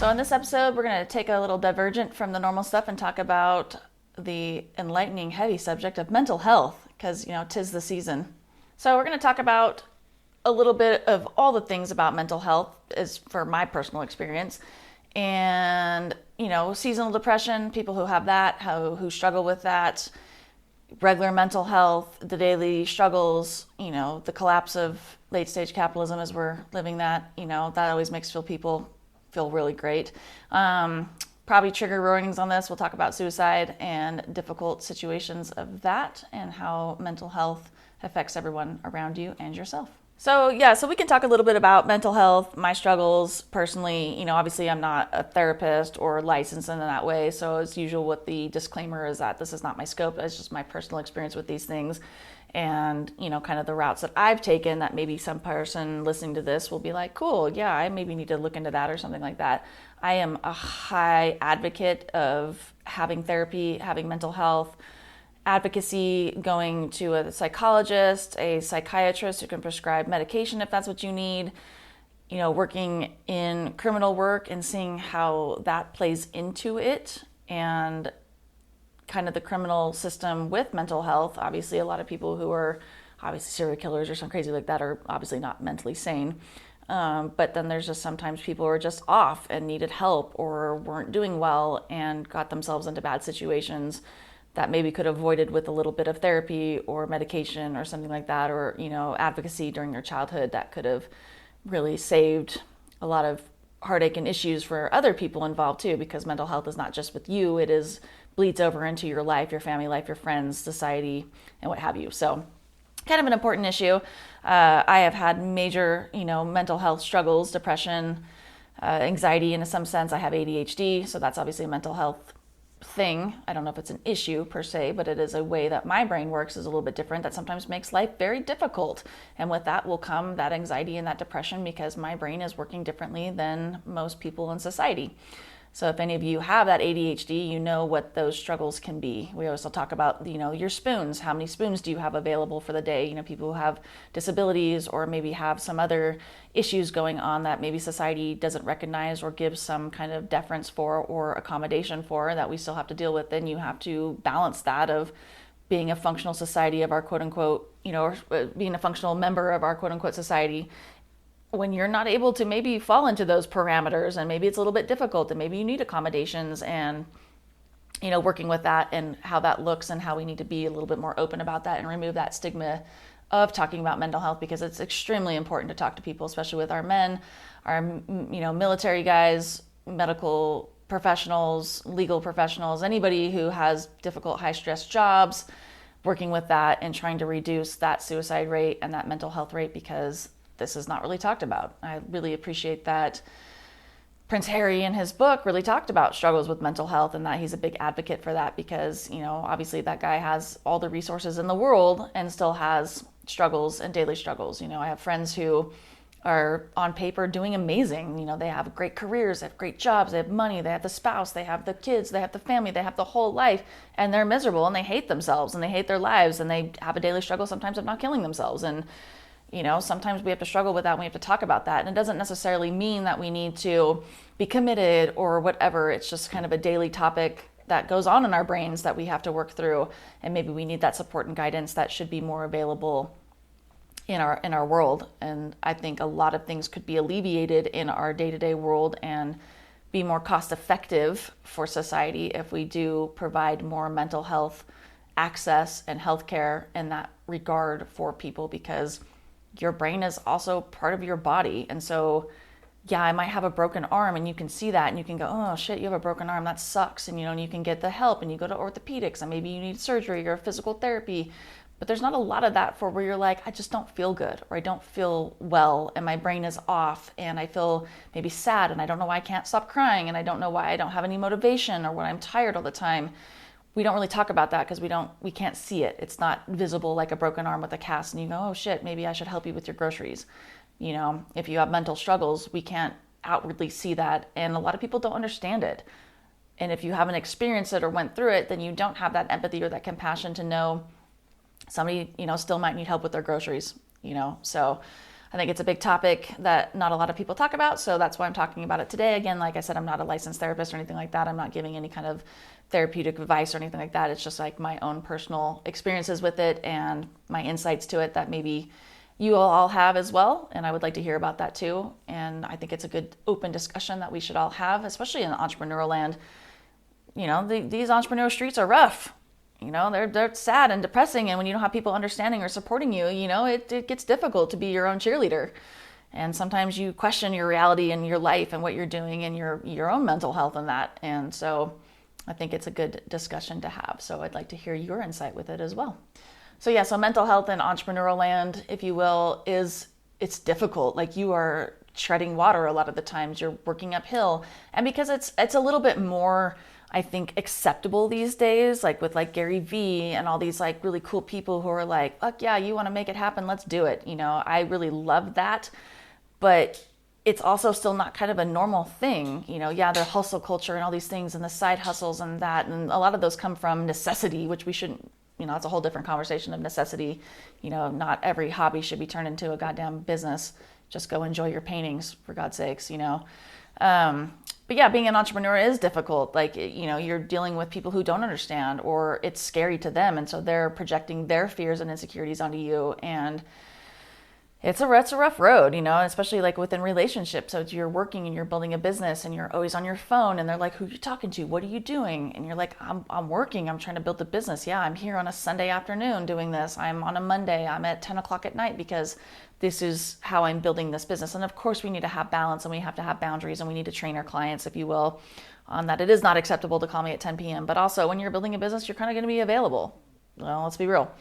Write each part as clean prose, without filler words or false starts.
So in this episode, we're going to take a little divergent from the normal stuff and talk about the enlightening, heavy subject of mental health, because, tis the season. So we're going to talk about a little bit of all the things about mental health, as for my personal experience. And, seasonal depression, people who have that, who struggle with that, regular mental health, the daily struggles, the collapse of late stage capitalism as we're living that, that always makes people feel really great. Probably trigger warnings on this. We'll talk about suicide and difficult situations of that and how mental health affects everyone around you and yourself. So we can talk a little bit about mental health, my struggles personally. Obviously I'm not a therapist or licensed in that way. So as usual with the disclaimer is that this is not my scope. It's just my personal experience with these things. And, kind of the routes that I've taken that maybe some person listening to this will be like, cool, yeah, I maybe need to look into that or something like that. I am a high advocate of having therapy, having mental health advocacy, going to a psychologist, a psychiatrist who can prescribe medication if that's what you need, working in criminal work and seeing how that plays into it and kind of the criminal system with mental health. Obviously, a lot of people who are obviously serial killers or something crazy like that are obviously not mentally sane. But then there's just sometimes people who are just off and needed help or weren't doing well and got themselves into bad situations that maybe could have avoided with a little bit of therapy or medication or something like that, or, advocacy during their childhood that could have really saved a lot of heartache and issues for other people involved too, because mental health is not just with you, it bleeds over into your life, your family life, your friends, society, and what have you. So kind of an important issue. I have had major, mental health struggles, depression, anxiety in some sense. I have ADHD, so that's obviously a mental health thing. I don't know if it's an issue per se, but it is a way that my brain works is a little bit different that sometimes makes life very difficult. And with that will come that anxiety and that depression because my brain is working differently than most people in society. So if any of you have that ADHD, you know what those struggles can be. We also talk about, your spoons. How many spoons do you have available for the day? People who have disabilities or maybe have some other issues going on that maybe society doesn't recognize or give some kind of deference for or accommodation for that we still have to deal with. Then you have to balance that of being a functional society of our quote unquote, or being a functional member of our quote unquote society, when you're not able to maybe fall into those parameters and maybe it's a little bit difficult and maybe you need accommodations and, working with that and how that looks and how we need to be a little bit more open about that and remove that stigma of talking about mental health, because it's extremely important to talk to people, especially with our men, our, military guys, medical professionals, legal professionals, anybody who has difficult, high stress jobs, working with that and trying to reduce that suicide rate and that mental health rate, because this is not really talked about. I really appreciate that Prince Harry in his book really talked about struggles with mental health and that he's a big advocate for that because, obviously that guy has all the resources in the world and still has struggles and daily struggles. I have friends who are on paper doing amazing. They have great careers, they have great jobs, they have money, they have the spouse, they have the kids, they have the family, they have the whole life, and they're miserable and they hate themselves and they hate their lives and they have a daily struggle sometimes of not killing themselves. And sometimes we have to struggle with that and we have to talk about that. And it doesn't necessarily mean that we need to be committed or whatever. It's just kind of a daily topic that goes on in our brains that we have to work through. And maybe we need that support and guidance that should be more available in our world. And I think a lot of things could be alleviated in our day-to-day world and be more cost effective for society if we do provide more mental health access and healthcare in that regard for people, because your brain is also part of your body. And so, yeah, I might have a broken arm and you can see that and you can go, oh shit, you have a broken arm, that sucks. And, and you can get the help and you go to orthopedics and maybe you need surgery or physical therapy. But there's not a lot of that for where you're like, I just don't feel good or I don't feel well and my brain is off and I feel maybe sad and I don't know why I can't stop crying and I don't know why I don't have any motivation or why I'm tired all the time. We don't really talk about that because we can't see it. It's not visible like a broken arm with a cast and you go, oh shit, maybe I should help you with your groceries. If you have mental struggles, we can't outwardly see that. And a lot of people don't understand it. And if you haven't experienced it or went through it, then you don't have that empathy or that compassion to know somebody, still might need help with their groceries, So I think it's a big topic that not a lot of people talk about, so that's why I'm talking about it today. Again, like I said, I'm not a licensed therapist or anything like that. I'm not giving any kind of therapeutic advice or anything like that. It's just like my own personal experiences with it and my insights to it that maybe you all have as well, and I would like to hear about that too. And I think it's a good open discussion that we should all have, especially in the entrepreneurial land. You know, these entrepreneurial streets are rough. You know, they're sad and depressing, and when you don't have people understanding or supporting you, you know, it gets difficult to be your own cheerleader. And sometimes you question your reality and your life and what you're doing and your own mental health and that. And so I think it's a good discussion to have. So I'd like to hear your insight with it as well. So yeah, so mental health in entrepreneurial land, if you will, it's difficult. Like, you are treading water a lot of the times. You're working uphill. And because it's a little bit more, I think, acceptable these days, like with like Gary Vee and all these like really cool people who are like, fuck yeah, you want to make it happen, let's do it. You know, I really love that. But it's also still not kind of a normal thing. You know, yeah, there's hustle culture and all these things and the side hustles and that. And a lot of those come from necessity, which we shouldn't, you know, it's a whole different conversation of necessity. You know, not every hobby should be turned into a goddamn business. Just go enjoy your paintings, for God's sakes, you know. But yeah, being an entrepreneur is difficult. Like, you know, you're dealing with people who don't understand, or it's scary to them. And so they're projecting their fears and insecurities onto you. And it's a rough road, you know, especially like within relationships. So you're working and you're building a business and you're always on your phone and they're like, who are you talking to? What are you doing? And you're like, I'm working. I'm trying to build a business. Yeah, I'm here on a Sunday afternoon doing this. I'm on a Monday. I'm at 10 o'clock at night because this is how I'm building this business. And of course we need to have balance and we have to have boundaries and we need to train our clients, if you will, on that. It is not acceptable to call me at 10 p.m. But also when you're building a business, you're kind of going to be available. Well, let's be real.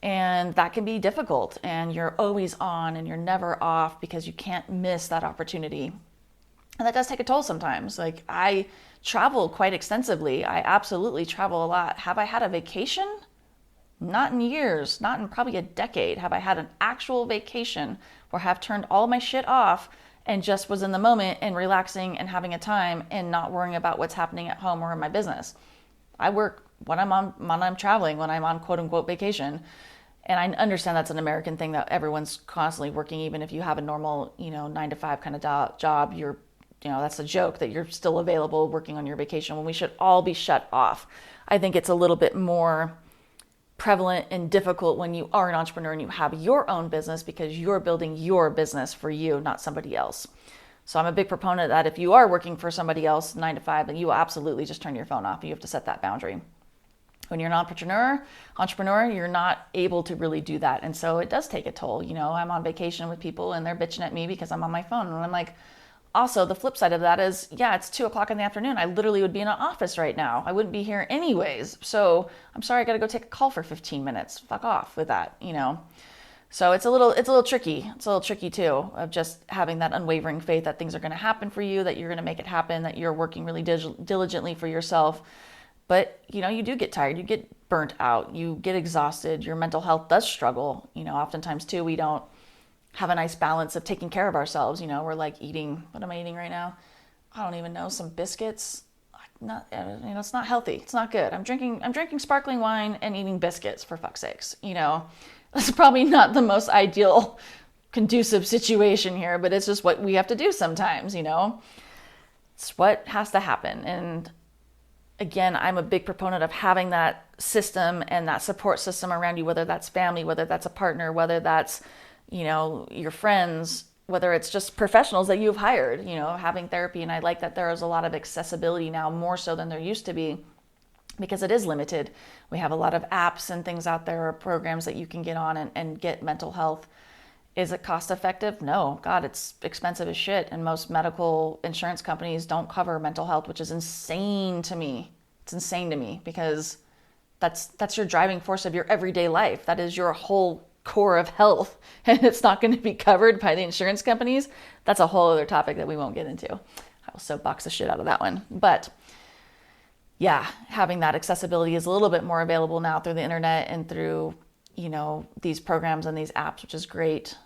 And that can be difficult, and you're always on and you're never off because you can't miss that opportunity. And that does take a toll sometimes. Like, I travel quite extensively. I absolutely travel a lot. Have I had a vacation? Not in years, not in probably a decade. Have I had an actual vacation where I have turned all my shit off and just was in the moment and relaxing and having a time and not worrying about what's happening at home or in my business? I work when I'm traveling, when I'm on quote unquote vacation. And I understand that's an American thing, that everyone's constantly working, even if you have a normal, you know, 9-to-5 kind of job, you know, that's a joke that you're still available working on your vacation when we should all be shut off. I think it's a little bit more prevalent and difficult when you are an entrepreneur and you have your own business, because you're building your business for you, not somebody else. So I'm a big proponent that if you are working for somebody else 9 to 5, then you will absolutely just turn your phone off. You have to set that boundary. When you're an entrepreneur, you're not able to really do that. And so it does take a toll. You know, I'm on vacation with people and they're bitching at me because I'm on my phone. And I'm like, also the flip side of that is, yeah, it's 2 o'clock in the afternoon. I literally would be in an office right now. I wouldn't be here anyways. So I'm sorry, I got to go take a call for 15 minutes. Fuck off with that, you know? So it's a little tricky. It's a little tricky too, of just having that unwavering faith that things are going to happen for you, that you're going to make it happen, that you're working really diligently for yourself. But, you know, you do get tired, you get burnt out, you get exhausted, your mental health does struggle. You know, oftentimes too, we don't have a nice balance of taking care of ourselves. You know, we're like eating, what am I eating right now? I don't even know, some biscuits. Not, you know, it's not healthy. It's not good. I'm drinking sparkling wine and eating biscuits, for fuck's sakes. You know, that's probably not the most ideal, conducive situation here, but it's just what we have to do sometimes, you know. It's what has to happen. And again, I'm a big proponent of having that system and that support system around you, whether that's family, whether that's a partner, whether that's, you know, your friends, whether it's just professionals that you've hired, you know, having therapy. And I like that there is a lot of accessibility now, more so than there used to be, because it is limited. We have a lot of apps and things out there, or programs that you can get on and get mental health. Is it cost effective? No. God, it's expensive as shit. And most medical insurance companies don't cover mental health, which is insane to me. It's insane to me, because that's your driving force of your everyday life. That is your whole core of health. And it's not going to be covered by the insurance companies. That's a whole other topic that we won't get into. I will soapbox the shit out of that one. But yeah, having that accessibility is a little bit more available now through the internet and through, you know, these programs and these apps, which is great.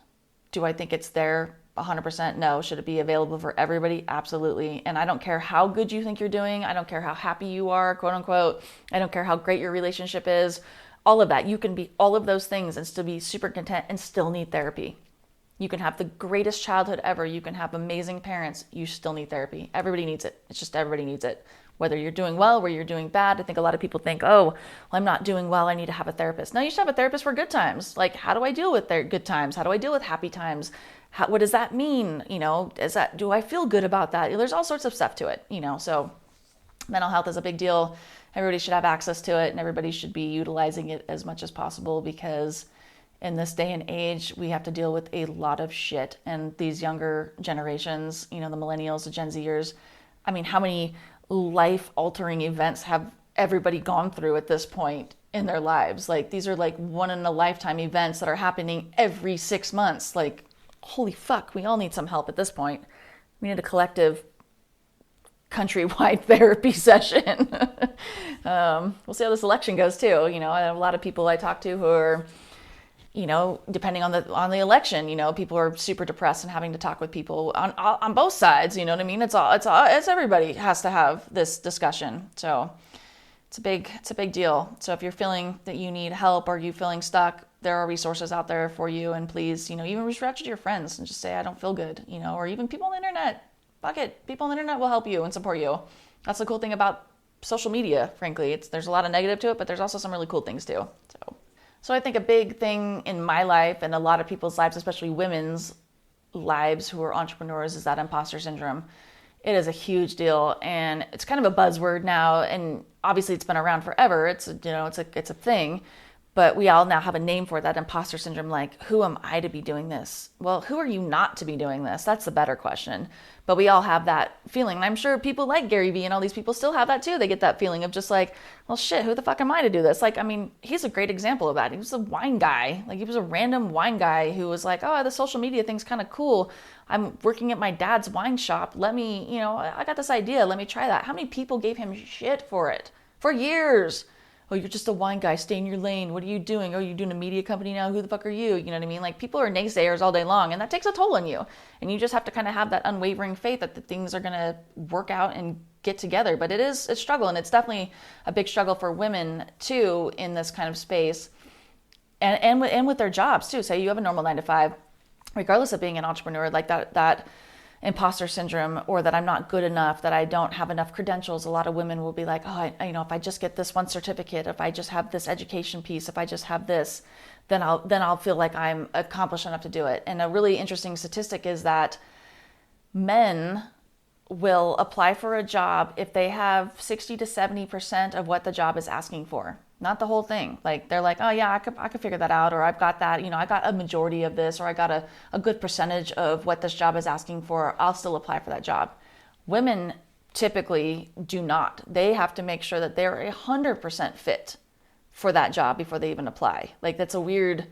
Do I think it's there 100%? No. Should it be available for everybody? Absolutely. And I don't care how good you think you're doing. I don't care how happy you are, quote unquote. I don't care how great your relationship is. All of that. You can be all of those things and still be super content and still need therapy. You can have the greatest childhood ever. You can have amazing parents. You still need therapy. Everybody needs it. It's just everybody needs it. Whether you're doing well, whether you're doing bad. I think a lot of people think, oh, well, I'm not doing well, I need to have a therapist. No, you should have a therapist for good times. Like, how do I deal with their good times? How do I deal with happy times? What does that mean? Do I feel good about that? There's all sorts of stuff to it, so mental health is a big deal. Everybody should have access to it, and everybody should be utilizing it as much as possible, because in this day and age, we have to deal with a lot of shit. And these younger generations, the millennials, the Gen Zers, I mean, how many life-altering events have everybody gone through at this point in their lives? Like, these are like one-in-a-lifetime events that are happening every 6 months. Like, holy fuck, we all need some help at this point. We need a collective countrywide therapy session. We'll see how this election goes too. I have a lot of people I talk to who are, depending on the election, people are super depressed and having to talk with people on both sides. You know what I mean? It's everybody has to have this discussion. So it's a big deal. So if you're feeling that you need help or you feeling stuck, there are resources out there for you. And please, even reach out to your friends and just say, I don't feel good, or even people on the internet. Fuck it. People on the internet will help you and support you. That's the cool thing about social media, frankly. There's a lot of negative to it, but there's also some really cool things too. So I think a big thing in my life and a lot of people's lives, especially women's lives who are entrepreneurs, is that imposter syndrome. It is a huge deal, and it's kind of a buzzword now, and obviously it's been around forever. It's a thing, but we all now have a name for that imposter syndrome. Like, who am I to be doing this? Well, who are you not to be doing this? That's the better question. But we all have that feeling. And I'm sure people like Gary Vee and all these people still have that too. They get that feeling of just like, well, shit, who the fuck am I to do this? Like, I mean, he's a great example of that. He was a wine guy. Like, he was a random wine guy who was like, oh, the social media thing's kind of cool. I'm working at my dad's wine shop. Let me, I got this idea. Let me try that. How many people gave him shit for it? For years. Oh, you're just a wine guy. Stay in your lane. What are you doing? Oh, you're doing a media company now. Who the fuck are you? You know what I mean? Like, people are naysayers all day long, and that takes a toll on you. And you just have to kind of have that unwavering faith that the things are going to work out and get together. But it is a struggle, and it's definitely a big struggle for women too in this kind of space, and with their jobs too. Say you have a normal 9 to 5, regardless of being an entrepreneur, like that imposter syndrome, or that I'm not good enough, that I don't have enough credentials. A lot of women will be like, oh, if I just get this one certificate, if I just have this education piece, if I just have this, then I'll feel like I'm accomplished enough to do it. And a really interesting statistic is that men will apply for a job if they have 60 to 70% of what the job is asking for. Not the whole thing. Like, they're like, oh yeah, I could figure that out, or I've got that, I got a majority of this, or I got a good percentage of what this job is asking for. I'll still apply for that job. Women typically do not. They have to make sure that they're 100% fit for that job before they even apply. Like, it's a weird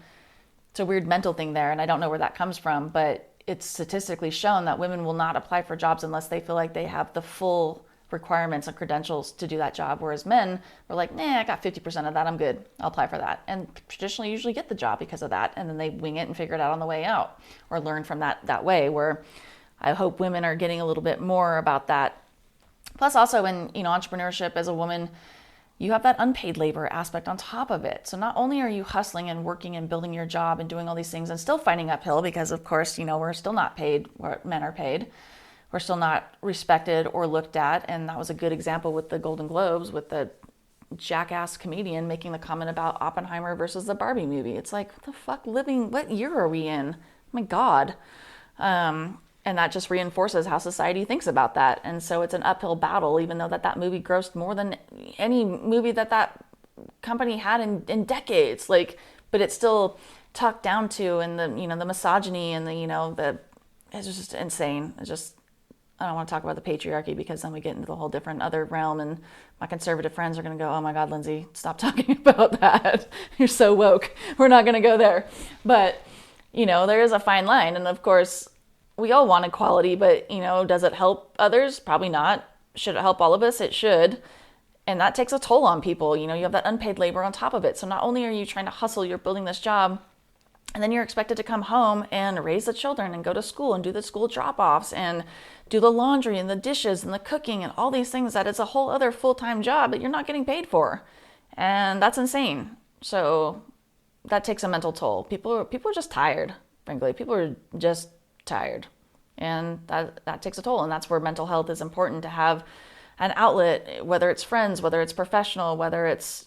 mental thing there, and I don't know where that comes from, but it's statistically shown that women will not apply for jobs unless they feel like they have the full requirements and credentials to do that job, whereas men were like, nah, I got 50% of that, I'm good, I'll apply for that, and traditionally usually get the job because of that, and then they wing it and figure it out on the way out, or learn from that way, where I hope women are getting a little bit more about that. Plus also in entrepreneurship, as a woman, you have that unpaid labor aspect on top of it. So not only are you hustling and working and building your job and doing all these things and still fighting uphill, because of course, we're still not paid what men are paid. We're still not respected or looked at. And that was a good example with the Golden Globes, with the jackass comedian making the comment about Oppenheimer versus the Barbie movie. It's like, what the fuck, what year are we in? Oh my God. And that just reinforces how society thinks about that. And so it's an uphill battle, even though that movie grossed more than any movie that company had in decades. Like, but it's still talked down to, and the misogyny and it's just insane. I don't want to talk about the patriarchy, because then we get into the whole different other realm, and my conservative friends are going to go, oh my God, Lindsay, stop talking about that. You're so woke. We're not going to go there. But, there is a fine line. And of course, we all want equality, but, does it help others? Probably not. Should it help all of us? It should. And that takes a toll on people. You have that unpaid labor on top of it. So not only are you trying to hustle, you're building this job, and then you're expected to come home and raise the children and go to school and do the school drop-offs and do the laundry and the dishes and the cooking and all these things that it's a whole other full-time job that you're not getting paid for. And that's insane. So that takes a mental toll. People are just tired. frankly. People are just tired, and that takes a toll. And that's where mental health is important, to have an outlet, whether it's friends, whether it's professional, whether it's,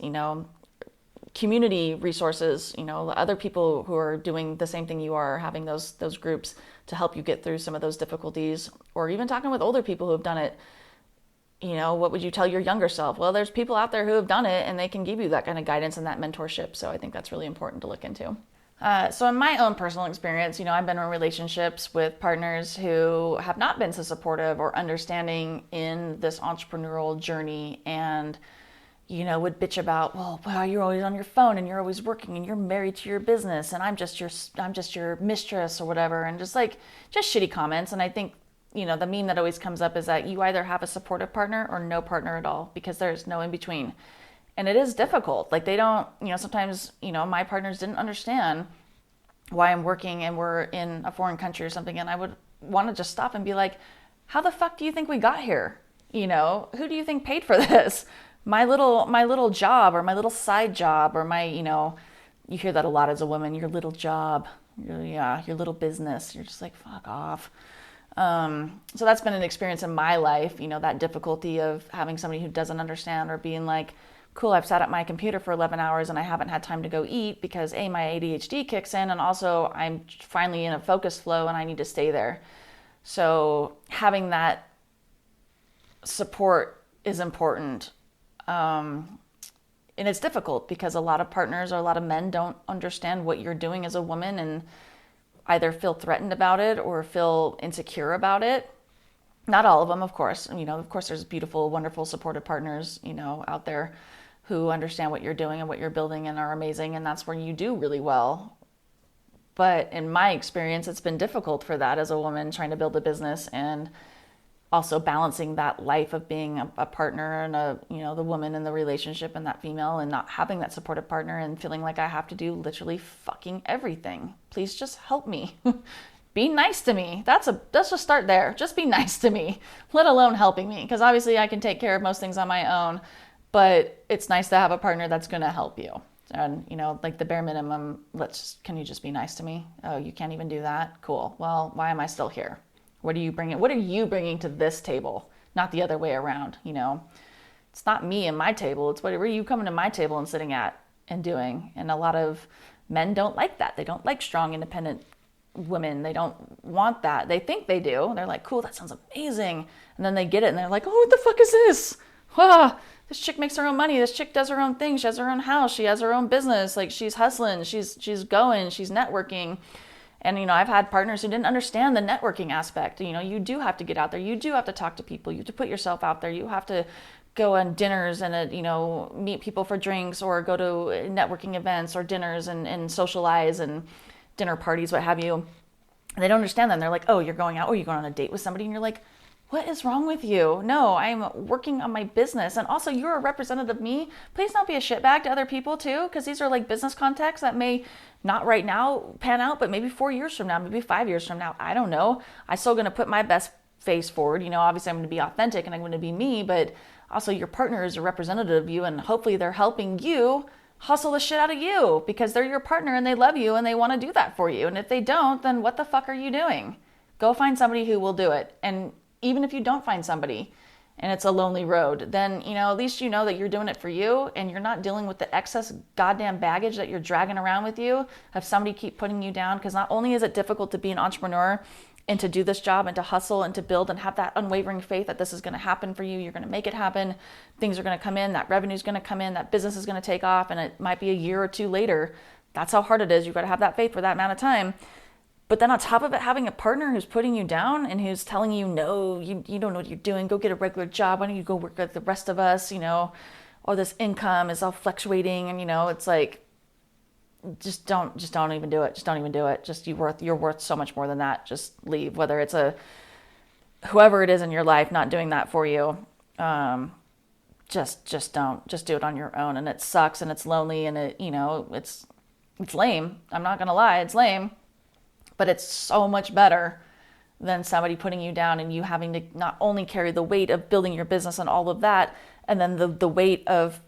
community resources, other people who are doing the same thing you are, having those groups to help you get through some of those difficulties, or even talking with older people who have done it. What would you tell your younger self? Well, there's people out there who have done it, and they can give you that kind of guidance and that mentorship. So I think that's really important to look into. So in my own personal experience, I've been in relationships with partners who have not been so supportive or understanding in this entrepreneurial journey, and would bitch about, well, wow, you're always on your phone and you're always working and you're married to your business and I'm just your mistress or whatever, and just shitty comments. And I think, the meme that always comes up is that you either have a supportive partner or no partner at all, because there's no in between. And it is difficult. Like, they don't, sometimes, my partners didn't understand why I'm working and we're in a foreign country or something. And I would want to just stop and be like, how the fuck do you think we got here? Who do you think paid for this? My little job, or my little side job, or my, you hear that a lot as a woman, your little job, your little business. You're just like, fuck off. So that's been an experience in my life, that difficulty of having somebody who doesn't understand, or being like, cool, I've sat at my computer for 11 hours and I haven't had time to go eat because A, my ADHD kicks in, and also I'm finally in a focus flow and I need to stay there. So having that support is important. And it's difficult because a lot of partners or a lot of men don't understand what you're doing as a woman, and either feel threatened about it or feel insecure about it. Not all of them, of course. Of course, there's beautiful, wonderful, supportive partners, out there who understand what you're doing and what you're building and are amazing. And that's where you do really well. But in my experience, it's been difficult for that as a woman trying to build a business, and also balancing that life of being a partner and the woman in the relationship and that female, and not having that supportive partner and feeling like I have to do literally fucking everything. Please just help me. Be nice to me. Let's just start there. Just be nice to me, let alone helping me. Because obviously I can take care of most things on my own, but it's nice to have a partner that's going to help you. And, like the bare minimum, can you just be nice to me? Oh, you can't even do that? Cool. Well, why am I still here? What are you bringing to this table? Not the other way around, It's not me and my table. It's what are you coming to my table and sitting at and doing? And a lot of men don't like that. They don't like strong, independent women. They don't want that. They think they do. They're like, cool, that sounds amazing. And then they get it and they're like, oh, what the fuck is this? This chick makes her own money. This chick does her own thing. She has her own house. She has her own business. Like, she's hustling. She's going. She's networking. And, I've had partners who didn't understand the networking aspect. You do have to get out there. You do have to talk to people. You have to put yourself out there. You have to go on dinners and, meet people for drinks, or go to networking events or dinners and socialize and dinner parties, what have you. And they don't understand that. And they're like, oh, you're going out, or you're going on a date with somebody. And you're like, what is wrong with you? No, I'm working on my business. And also, you're a representative of me. Please don't be a shitbag to other people too, because these are like business contacts that may not right now pan out, but maybe 4 years from now, maybe 5 years from now. I don't know. I'm still going to put my best face forward. Obviously I'm going to be authentic and I'm going to be me, but also your partner is a representative of you, and hopefully they're helping you hustle the shit out of you, because they're your partner and they love you and they want to do that for you. And if they don't, then what the fuck are you doing? Go find somebody who will do it. And even if you don't find somebody and it's a lonely road, then, at least you know that you're doing it for you, and you're not dealing with the excess goddamn baggage that you're dragging around with you of somebody keep putting you down. Because not only is it difficult to be an entrepreneur and to do this job and to hustle and to build and have that unwavering faith that this is going to happen for you, you're going to make it happen, things are going to come in, that revenue is going to come in, that business is going to take off, and it might be a year or two later. That's how hard it is. You've got to have that faith for that amount of time. But then on top of it, having a partner who's putting you down and who's telling you, no, you don't know what you're doing. Go get a regular job. Why don't you go work with the rest of us? Or this income is all fluctuating. And, it's like, just don't even do it. Just don't even do it. You're worth so much more than that. Just leave. Whether it's whoever it is in your life not doing that for you, just don't. Just do it on your own. And it sucks and it's lonely and it's lame. I'm not going to lie. It's lame. But it's so much better than somebody putting you down and you having to not only carry the weight of building your business and all of that, and then the weight of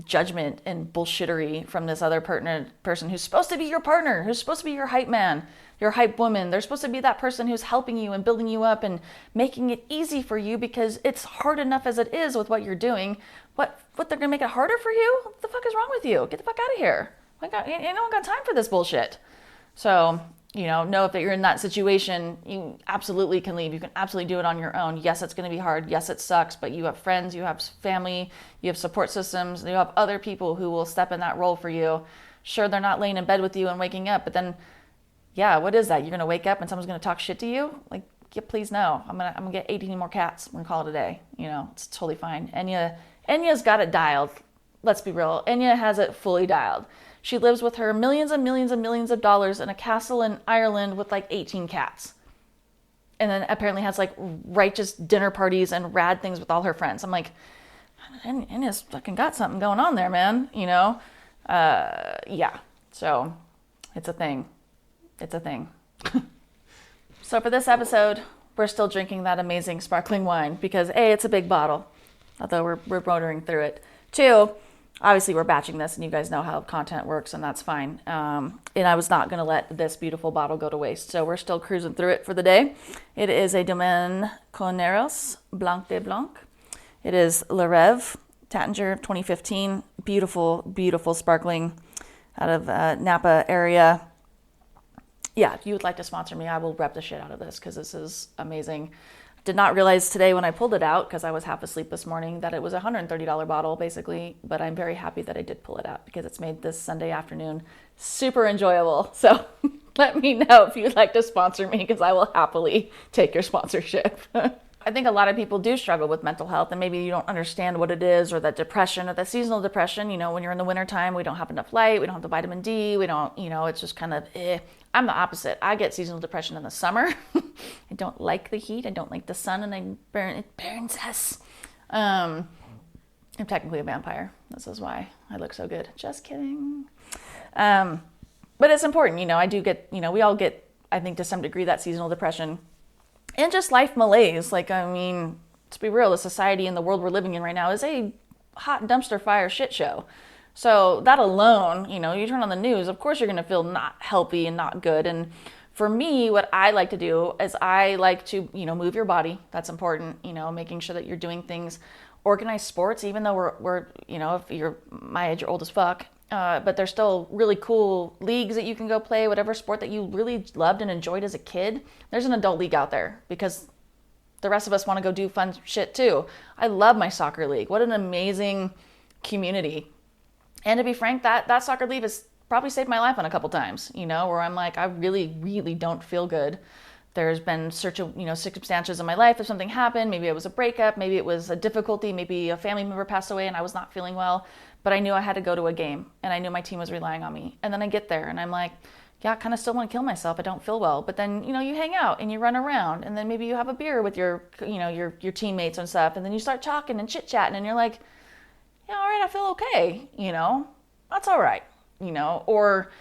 judgment and bullshittery from this other person who's supposed to be your partner, who's supposed to be your hype man, your hype woman. They're supposed to be that person who's helping you and building you up and making it easy for you, because it's hard enough as it is with what you're doing. What they're gonna make it harder for you? What the fuck is wrong with you? Get the fuck out of here. You don't got time for this bullshit. So, know if you're in that situation, you absolutely can leave. You can absolutely do it on your own. Yes, it's going to be hard. Yes, it sucks, but you have friends, you have family, you have support systems, you have other people who will step in that role for you. Sure, they're not laying in bed with you and waking up, but then, yeah, what is that? You're going to wake up and someone's going to talk shit to you? Like, yeah, please no. I'm gonna get 18 more cats. We're going to call it a day. It's totally fine. Enya's got it dialed. Let's be real. Enya has it fully dialed. She lives with her millions and millions and millions of dollars in a castle in Ireland with like 18 cats. And then apparently has like righteous dinner parties and rad things with all her friends. I'm like, Enya's fucking got something going on there, man. Yeah. So it's a thing. It's a thing. So for this episode, we're still drinking that amazing sparkling wine because A, it's a big bottle, although we're motoring through it. 2, obviously we're batching this and you guys know how content works, and that's fine. And I was not going to let this beautiful bottle go to waste. So we're still cruising through it for the day. It is a Domaine Colneros Blanc de Blanc. It is Le Rêve, Tattinger 2015. Beautiful, beautiful sparkling out of Napa area. Yeah, if you would like to sponsor me, I will rep the shit out of this because this is amazing. Did not realize today when I pulled it out, because I was half asleep this morning, that it was a $130 bottle basically, but I'm very happy that I did pull it out because it's made this Sunday afternoon super enjoyable. So let me know if you'd like to sponsor me because I will happily take your sponsorship. I think a lot of people do struggle with mental health, and maybe you don't understand what it is, or that depression or that seasonal depression. When you're in the wintertime, we don't have enough light, we don't have the vitamin D, we don't, it's just kind of I'm the opposite. I get seasonal depression in the summer. I don't like the heat. I don't like the sun, and it burns us. I'm technically a vampire. This is why I look so good. Just kidding. But it's important. I do get, we all get, I think to some degree, that seasonal depression and just life malaise. To be real, the society and the world we're living in right now is a hot dumpster fire shit show. So that alone, you turn on the news, of course you're going to feel not healthy and not good. And for me, what I like to do is I like to, move your body. That's important, making sure that you're doing things, organized sports, even though we're if you're my age, you're old as fuck. But there's still really cool leagues that you can go play, whatever sport that you really loved and enjoyed as a kid. There's an adult league out there because the rest of us want to go do fun shit too. I love my soccer league. What an amazing community. And to be frank, that soccer league has probably saved my life on a couple times, where I'm like, I really, really don't feel good. There's been circumstances in my life. If something happened, maybe it was a breakup, maybe it was a difficulty, maybe a family member passed away and I was not feeling well, but I knew I had to go to a game and I knew my team was relying on me. And then I get there and I'm like, yeah, I kind of still want to kill myself. I don't feel well. But then, you hang out and you run around, and then maybe you have a beer with your teammates and stuff. And then you start talking and chit chatting and you're like, yeah, all right, I feel okay. That's all right. Or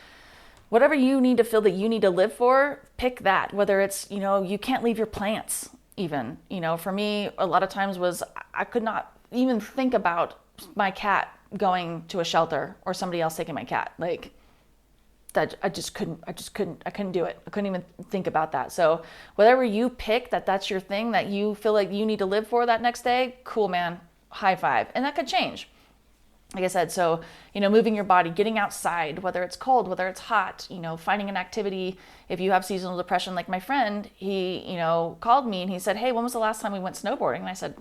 whatever you need to feel that you need to live for, pick that. Whether it's, you can't leave your plants even. For me, a lot of times was I could not even think about my cat going to a shelter or somebody else taking my cat. Like that, I couldn't do it. I couldn't even think about that. So whatever you pick, that's your thing that you feel like you need to live for that next day, cool, man, high five. And that could change. Like I said, so, moving your body, getting outside, whether it's cold, whether it's hot, finding an activity. If you have seasonal depression, like my friend, he, called me and he said, hey, when was the last time we went snowboarding? And I said,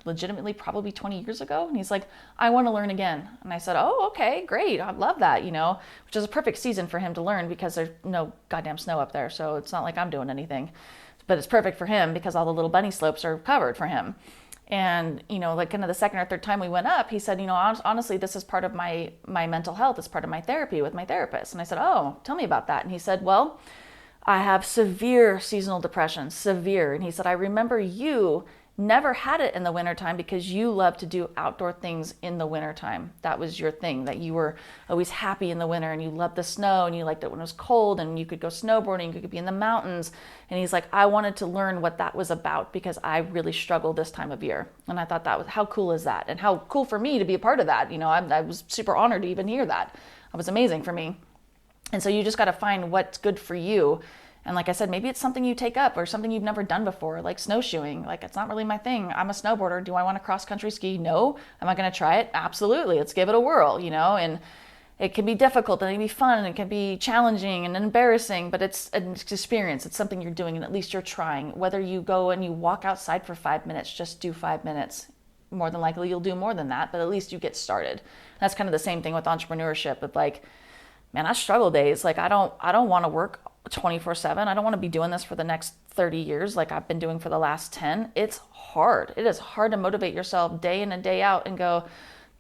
legitimately, probably 20 years ago. And he's like, I want to learn again. And I said, oh, okay, great. I love that, which is a perfect season for him to learn because there's no goddamn snow up there. So it's not like I'm doing anything, but it's perfect for him because all the little bunny slopes are covered for him. And, like kind of the second or third time we went up, he said, honestly, this is part of my mental health. It's part of my therapy with my therapist. And I said, oh, tell me about that. And he said, well, I have severe seasonal depression, severe. And he said, I remember you never had it in the wintertime because you love to do outdoor things in the wintertime. That was your thing, that you were always happy in the winter and you loved the snow and you liked it when it was cold and you could go snowboarding, you could be in the mountains. And he's like, I wanted to learn what that was about because I really struggled this time of year. And I thought, that was, how cool is that? And how cool for me to be a part of that. I was super honored to even hear that. It was amazing for me. And so you just got to find what's good for you. And like I said, maybe it's something you take up or something you've never done before, like snowshoeing. Like, it's not really my thing. I'm a snowboarder. Do I want to cross country ski? No. Am I going to try it? Absolutely. Let's give it a whirl, and it can be difficult and it can be fun and it can be challenging and embarrassing, but it's an experience. It's something you're doing and at least you're trying. Whether you go and you walk outside for 5 minutes, just do 5 minutes. More than likely you'll do more than that, but at least you get started. That's kind of the same thing with entrepreneurship. With like, man, I struggle days. Like, I don't want to work 24/7. I don't want to be doing this for the next 30 years like I've been doing for the last 10. It's hard. It is hard to motivate yourself day in and day out and go,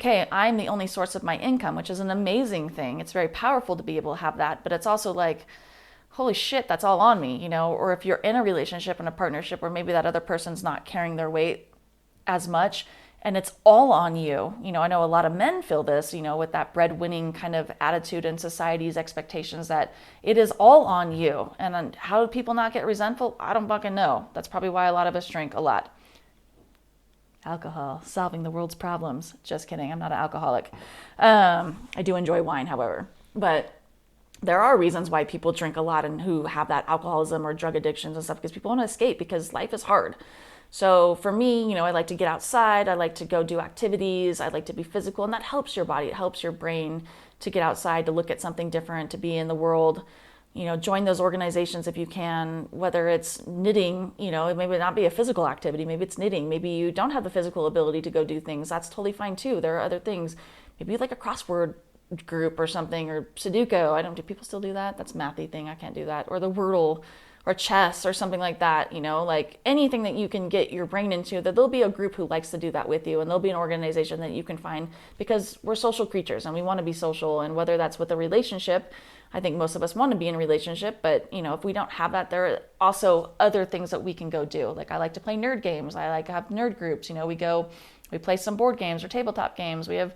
okay, I'm the only source of my income, which is an amazing thing. It's very powerful to be able to have that, but it's also like, holy shit, that's all on me, or if you're in a relationship and a partnership where maybe that other person's not carrying their weight as much, and it's all on you. I know a lot of men feel this, with that breadwinning kind of attitude and society's expectations that it is all on you. And how do people not get resentful? I don't fucking know. That's probably why a lot of us drink a lot. Alcohol, solving the world's problems. Just kidding. I'm not an alcoholic. I do enjoy wine, however. But there are reasons why people drink a lot and who have that alcoholism or drug addictions and stuff, because people want to escape because life is hard. So for me, I like to get outside. I like to go do activities. I like to be physical, and that helps your body. It helps your brain to get outside, to look at something different, to be in the world. Join those organizations if you can, whether it's knitting, it may not be a physical activity. Maybe it's knitting. Maybe you don't have the physical ability to go do things. That's totally fine too. There are other things. Maybe like a crossword group or something, or Sudoku. Do people still do that? That's a mathy thing. I can't do that. Or the Wordle, or chess or something like that, like anything that you can get your brain into, that there'll be a group who likes to do that with you, and there'll be an organization that you can find, because we're social creatures and we want to be social. And whether that's with a relationship, I think most of us want to be in a relationship, but if we don't have that, there are also other things that we can go do. Like, I like to play nerd games. I like to have nerd groups. We play some board games or tabletop games. We have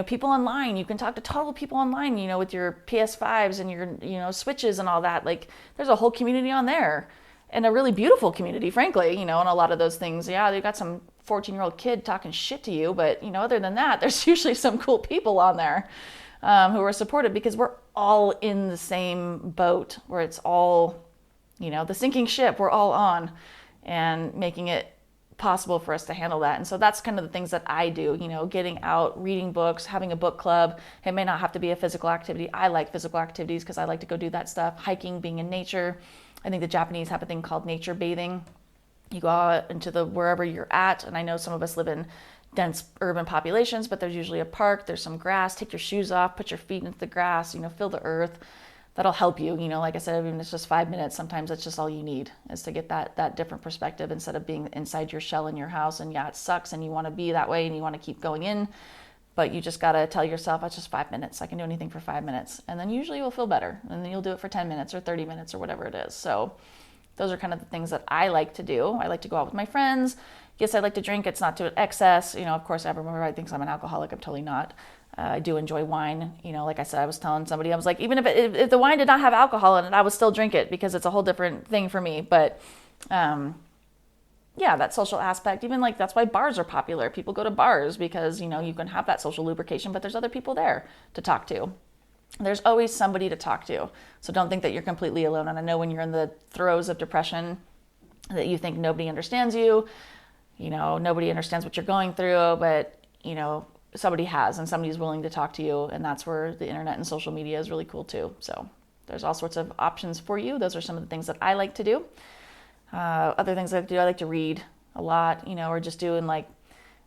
people online. You can talk to total people online, with your PS5s and your, Switches and all that. Like, there's a whole community on there, and a really beautiful community, frankly, and a lot of those things. Yeah, they've got some 14-year-old kid talking shit to you, but, other than that, there's usually some cool people on there who are supportive, because we're all in the same boat, where it's all, the sinking ship we're all on, and making it possible for us to handle that. And so that's kind of the things that I do, getting out, reading books, having a book club. It may not have to be a physical activity. I like physical activities because I like to go do that stuff. Hiking, being in nature. I think the Japanese have a thing called nature bathing. You go out into wherever you're at. And I know some of us live in dense urban populations, but there's usually a park, there's some grass. Take your shoes off, put your feet into the grass, feel the earth. That'll help you. Like I said, even if it's just 5 minutes, sometimes that's just all you need, is to get that different perspective instead of being inside your shell in your house. And yeah, it sucks and you want to be that way and you want to keep going in, but you just got to tell yourself, it's just 5 minutes. I can do anything for 5 minutes. And then usually you'll feel better, and then you'll do it for 10 minutes or 30 minutes or whatever it is. So those are kind of the things that I like to do. I like to go out with my friends. Yes, I like to drink. It's not to excess. Of course, everyone thinks I'm an alcoholic. I'm totally not. I do enjoy wine. Like I said, I was telling somebody, I was like, even if the wine did not have alcohol in it, I would still drink it, because it's a whole different thing for me. But yeah, that social aspect, even like that's why bars are popular. People go to bars because, you can have that social lubrication, but there's other people there to talk to. There's always somebody to talk to. So don't think that you're completely alone. And I know when you're in the throes of depression that you think nobody understands you, nobody understands what you're going through, but, somebody has, and somebody's willing to talk to you. And that's where the internet and social media is really cool too. So there's all sorts of options for you. Those are some of the things that I like to do. Other things I like to do, I like to read a lot, or just doing like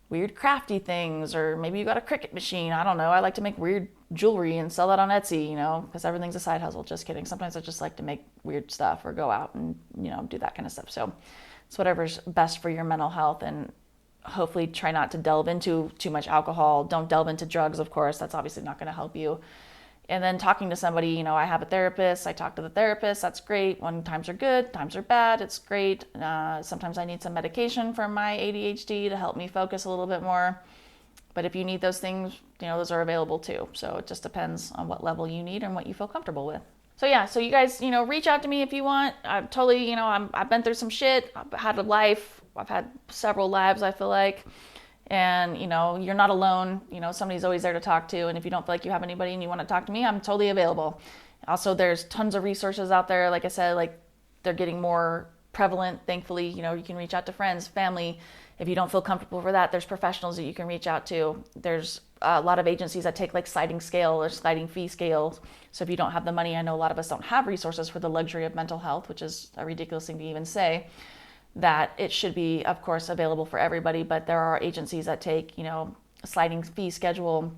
weird crafty things, or maybe you got a Cricut machine. I don't know. I like to make weird jewelry and sell that on Etsy, because everything's a side hustle. Just kidding. Sometimes I just like to make weird stuff or go out and, do that kind of stuff. So it's whatever's best for your mental health, and hopefully try not to delve into too much alcohol. Don't delve into drugs, of course. That's obviously not going to help you And then talking to somebody, I have a therapist, I talk to the therapist, that's great. When times are good, times are bad, it's great. Sometimes I need some medication for my ADHD to help me focus a little bit more. But if you need those things, those are available too. So it just depends on what level you need and what you feel comfortable with. So yeah, so you guys, reach out to me if you want. I'm totally, I've been through some shit. I've had a life. I've had several lives, I feel like. And, you're not alone. Somebody's always there to talk to. And if you don't feel like you have anybody and you want to talk to me, I'm totally available. Also, there's tons of resources out there. Like I said, like they're getting more prevalent, thankfully. You can reach out to friends, family. If you don't feel comfortable for that, there's professionals that you can reach out to. There's a lot of agencies that take like sliding scale or sliding fee scales. So if you don't have the money, I know a lot of us don't have resources for the luxury of mental health, which is a ridiculous thing to even say, that it should be, of course, available for everybody. But there are agencies that take, a sliding fee schedule.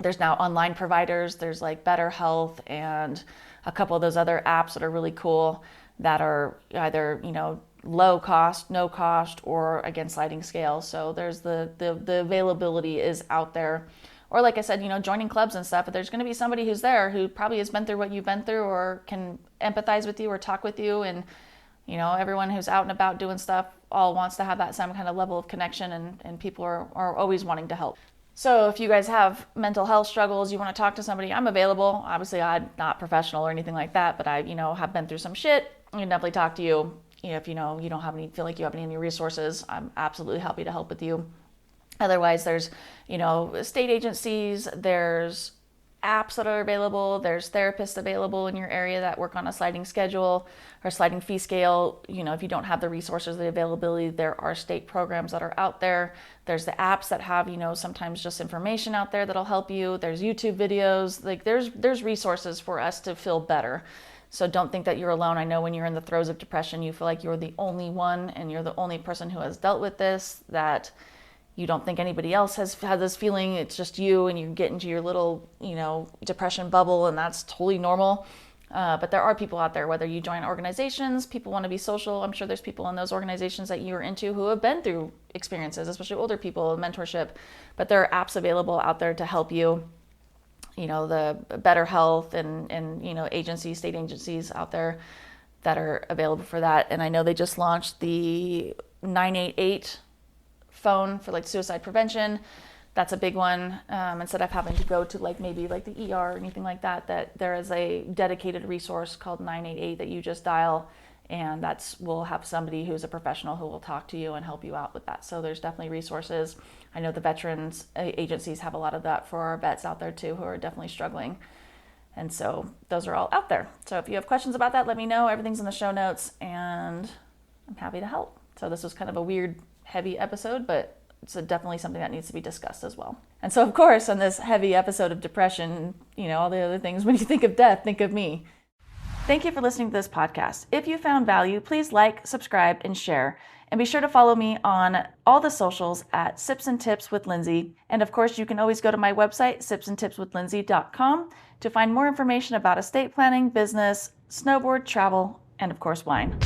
There's now online providers. There's like Better Health and a couple of those other apps that are really cool that are either, low cost, no cost, or again, sliding scale. So there's the availability is out there. Or like I said, joining clubs and stuff, but there's going to be somebody who's there who probably has been through what you've been through or can empathize with you or talk with you. And, everyone who's out and about doing stuff all wants to have that same kind of level of connection, and people are always wanting to help. So if you guys have mental health struggles, you want to talk to somebody, I'm available. Obviously, I'm not professional or anything like that, but I, have been through some shit. I can definitely talk to you. If you don't have any, feel like you have any resources, I'm absolutely happy to help with you. Otherwise, there's, state agencies, there's apps that are available, there's therapists available in your area that work on a sliding schedule or sliding fee scale. If you don't have the resources, the availability, there are state programs that are out there. There's the apps that have, sometimes just information out there that'll help you. There's YouTube videos, like there's resources for us to feel better. So don't think that you're alone. I know when you're in the throes of depression, you feel like you're the only one and you're the only person who has dealt with this, that you don't think anybody else has had this feeling. It's just you, and you get into your little, depression bubble, and that's totally normal. But there are people out there, whether you join organizations, people want to be social. I'm sure there's people in those organizations that you're into who have been through experiences, especially older people, mentorship. But there are apps available out there to help you. The Better Health and agencies, state agencies out there that are available for that. And I know they just launched the 988 phone for like suicide prevention. That's a big one. Instead of having to go to maybe the ER or anything like that, that there is a dedicated resource called 988 that you just dial, and will have somebody who's a professional who will talk to you and help you out with that. So there's definitely resources. I know the veterans agencies have a lot of that for our vets out there too, who are definitely struggling. And so those are all out there. So if you have questions about that, let me know. Everything's in the show notes, and I'm happy to help. So this was kind of a weird, heavy episode, but it's definitely something that needs to be discussed as well. And so, of course, on this heavy episode of depression, all the other things, when you think of death, think of me. Thank you for listening to this podcast. If you found value, please like, subscribe, and share. And be sure to follow me on all the socials at Sips and Tips with Lindsay. And of course, you can always go to my website, sipsandtipswithlindsay.com, to find more information about estate planning, business, snowboard, travel, and of course, wine.